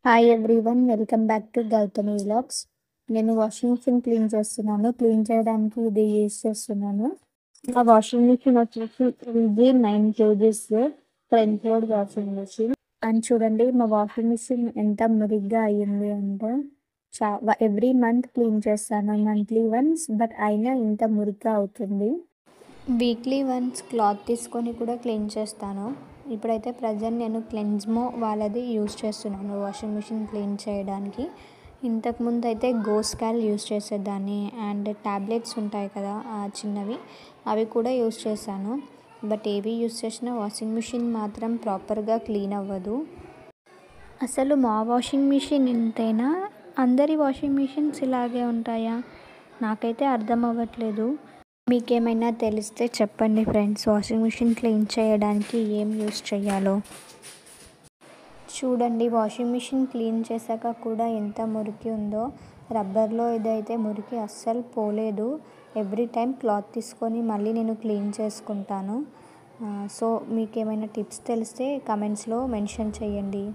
Hi everyone, welcome back to Gautami vlogs. నేను washing machine clean చేస్తున్నాను. Clean చేయడానికి ఇది యూజ్ చేస్తున్నాను. ఆ వాషింగ్ మిషన్ వచ్చేసి ఇది 9 kgs front load washing machine. And చూడండి, మా వాషింగ్ మిషన్ ఎంత మురిగ్గా అయ్యింది అంటే ఎవ్రీ మంత్ క్లీన్ చేస్తాను, మంత్లీ వన్స్, బట్ అయినా ఇంత మురిగ్గా అవుతుంది. వీక్లీ వన్స్ క్లాత్ తీసుకొని కూడా క్లీన్ చేస్తాను. ఇప్పుడైతే ప్రజెంట్ నేను క్లెన్జ్మో వాళ్ళది యూజ్ చేస్తున్నాను వాషింగ్ మిషన్ క్లీన్ చేయడానికి. ఇంతకుముందు అయితే గోస్కాల్ యూజ్ చేసేదాన్ని, అండ్ ట్యాబ్లెట్స్ ఉంటాయి కదా చిన్నవి, అవి కూడా యూజ్ చేశాను. బట్ ఏవి యూజ్ చేసినా వాషింగ్ మిషన్ మాత్రం ప్రాపర్గా క్లీన్ అవ్వదు. అసలు మా వాషింగ్ మిషన్ ఇంతేనా? అందరి వాషింగ్ మిషన్స్ ఇలాగే ఉంటాయా? నాకైతే అర్థం అవ్వట్లేదు. మీకేమైనా తెలిస్తే చెప్పండి ఫ్రెండ్స్. వాషింగ్ మిషన్ క్లీన్ చేయడానికి ఏం యూస్ చేయాలో. చూడండి, వాషింగ్ మిషన్ క్లీన్ చేశాక కూడా ఎంత మురికి ఉందో. రబ్బర్లో ఇదైతే మురికి అస్సలు పోలేదు. ఎవ్రీ టైం క్లాత్ తీసుకొని మళ్ళీ నేను క్లీన్ చేసుకుంటాను. సో మీకేమైనా టిప్స్ తెలిస్తే కమెంట్స్లో మెన్షన్ చేయండి.